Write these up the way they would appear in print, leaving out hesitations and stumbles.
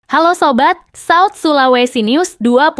Halo Sobat, South Sulawesi News 25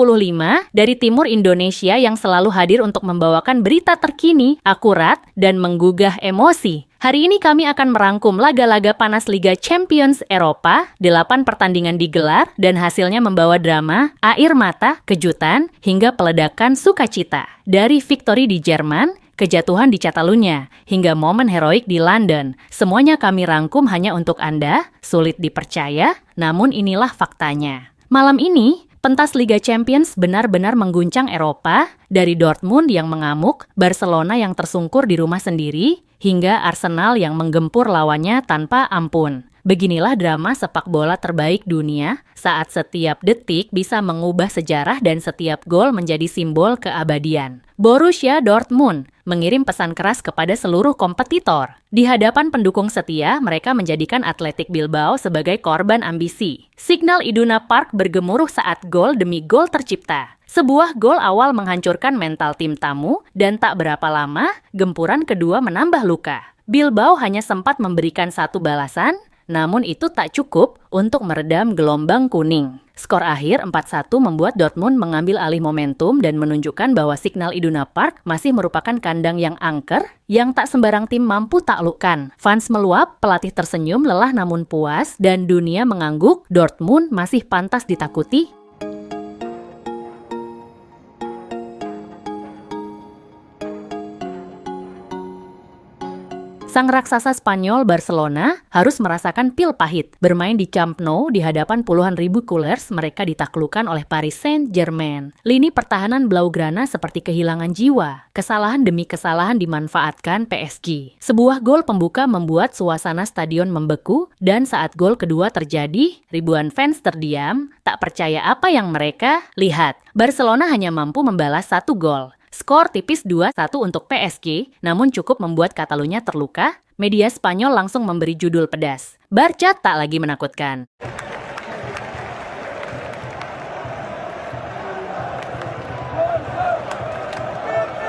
dari Timur Indonesia yang selalu hadir untuk membawakan berita terkini, akurat, dan menggugah emosi. Hari ini kami akan merangkum laga-laga panas Liga Champions Eropa, 8 pertandingan digelar, dan hasilnya membawa drama, air mata, kejutan, hingga peledakan sukacita. Dari victory di Jerman, kejatuhan di Catalunya, hingga momen heroik di London. Semuanya kami rangkum hanya untuk Anda, sulit dipercaya, namun inilah faktanya. Malam ini, pentas Liga Champions benar-benar mengguncang Eropa, dari Dortmund yang mengamuk, Barcelona yang tersungkur di rumah sendiri, hingga Arsenal yang menggempur lawannya tanpa ampun. Beginilah drama sepak bola terbaik dunia, saat setiap detik bisa mengubah sejarah dan setiap gol menjadi simbol keabadian. Borussia Dortmund mengirim pesan keras kepada seluruh kompetitor. Di hadapan pendukung setia, mereka menjadikan Athletic Bilbao sebagai korban ambisi. Signal Iduna Park bergemuruh saat gol demi gol tercipta. Sebuah gol awal menghancurkan mental tim tamu, dan tak berapa lama, gempuran kedua menambah luka. Bilbao hanya sempat memberikan satu balasan, namun itu tak cukup untuk meredam gelombang kuning. Skor akhir 4-1 membuat Dortmund mengambil alih momentum dan menunjukkan bahwa Signal Iduna Park masih merupakan kandang yang angker, yang tak sembarang tim mampu taklukkan. Fans meluap, pelatih tersenyum lelah namun puas, dan dunia mengangguk, Dortmund masih pantas ditakuti. Sang raksasa Spanyol Barcelona harus merasakan pil pahit. Bermain di Camp Nou di hadapan puluhan ribu culers, mereka ditaklukkan oleh Paris Saint-Germain. Lini pertahanan Blaugrana seperti kehilangan jiwa. Kesalahan demi kesalahan dimanfaatkan PSG. Sebuah gol pembuka membuat suasana stadion membeku, dan saat gol kedua terjadi, ribuan fans terdiam, tak percaya apa yang mereka lihat. Barcelona hanya mampu membalas satu gol. Skor tipis 2-1 untuk PSG, namun cukup membuat Catalunya terluka. Media Spanyol langsung memberi judul pedas. Barca tak lagi menakutkan.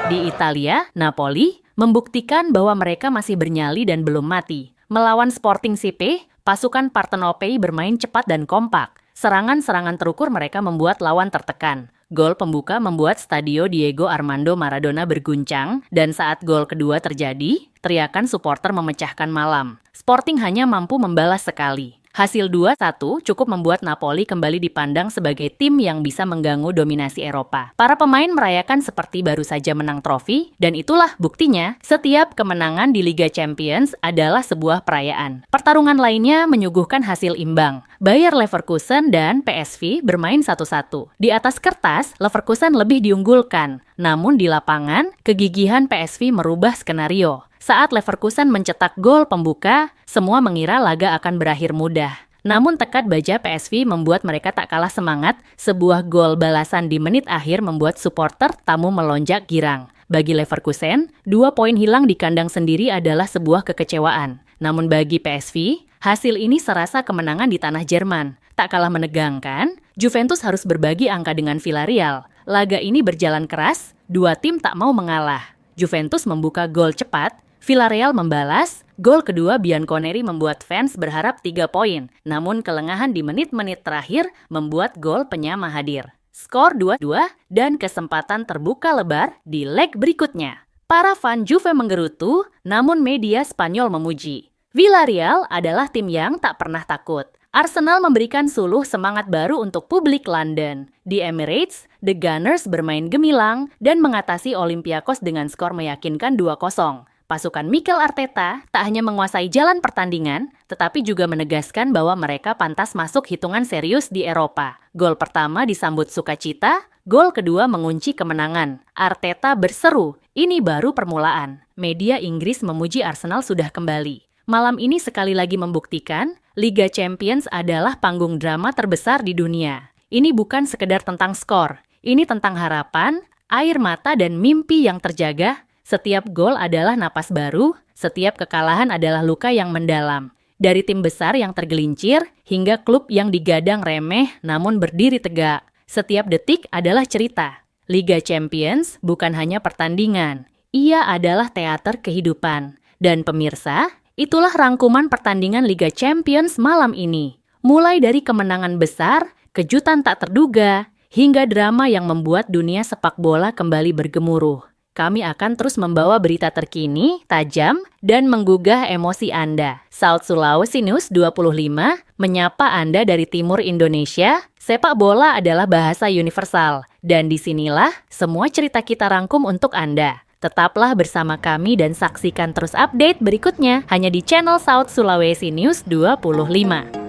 Di Italia, Napoli membuktikan bahwa mereka masih bernyali dan belum mati. Melawan Sporting CP, pasukan Partenopei bermain cepat dan kompak. Serangan-serangan terukur mereka membuat lawan tertekan. Gol pembuka membuat Stadio Diego Armando Maradona berguncang, dan saat gol kedua terjadi, teriakan supporter memecahkan malam. Sporting hanya mampu membalas sekali. Hasil 2-1 cukup membuat Napoli kembali dipandang sebagai tim yang bisa mengganggu dominasi Eropa. Para pemain merayakan seperti baru saja menang trofi, dan itulah buktinya, setiap kemenangan di Liga Champions adalah sebuah perayaan. Pertarungan lainnya menyuguhkan hasil imbang. Bayer Leverkusen dan PSV bermain 1-1. Di atas kertas, Leverkusen lebih diunggulkan. Namun di lapangan, kegigihan PSV merubah skenario. Saat Leverkusen mencetak gol pembuka, semua mengira laga akan berakhir mudah. Namun tekad baja PSV membuat mereka tak kalah semangat. Sebuah gol balasan di menit akhir membuat supporter tamu melonjak girang. Bagi Leverkusen, 2 poin hilang di kandang sendiri adalah sebuah kekecewaan. Namun bagi PSV, hasil ini serasa kemenangan di tanah Jerman. Tak kalah menegangkan, Juventus harus berbagi angka dengan Villarreal. Laga ini berjalan keras, dua tim tak mau mengalah. Juventus membuka gol cepat, Villarreal membalas. Gol kedua Bianconeri membuat fans berharap 3 poin. Namun kelengahan di menit-menit terakhir membuat gol penyama hadir. Skor 2-2 dan kesempatan terbuka lebar di leg berikutnya. Para fan Juve menggerutu, namun media Spanyol memuji. Villarreal adalah tim yang tak pernah takut. Arsenal memberikan suluh semangat baru untuk publik London. Di Emirates, The Gunners bermain gemilang dan mengatasi Olympiakos dengan skor meyakinkan 2-0. Pasukan Mikel Arteta tak hanya menguasai jalan pertandingan, tetapi juga menegaskan bahwa mereka pantas masuk hitungan serius di Eropa. Gol pertama disambut sukacita, gol kedua mengunci kemenangan. Arteta berseru, ini baru permulaan. Media Inggris memuji Arsenal sudah kembali. Malam ini sekali lagi membuktikan, Liga Champions adalah panggung drama terbesar di dunia. Ini bukan sekedar tentang skor, ini tentang harapan, air mata dan mimpi yang terjaga. Setiap gol adalah napas baru, setiap kekalahan adalah luka yang mendalam. Dari tim besar yang tergelincir, hingga klub yang digadang remeh namun berdiri tegak. Setiap detik adalah cerita. Liga Champions bukan hanya pertandingan, ia adalah teater kehidupan. Dan pemirsa, itulah rangkuman pertandingan Liga Champions malam ini. Mulai dari kemenangan besar, kejutan tak terduga, hingga drama yang membuat dunia sepak bola kembali bergemuruh. Kami akan terus membawa berita terkini, tajam, dan menggugah emosi Anda. South Sulawesi News 25 menyapa Anda dari timur Indonesia. Sepak bola adalah bahasa universal, dan disinilah semua cerita kita rangkum untuk Anda. Tetaplah bersama kami dan saksikan terus update berikutnya hanya di channel South Sulawesi News 25.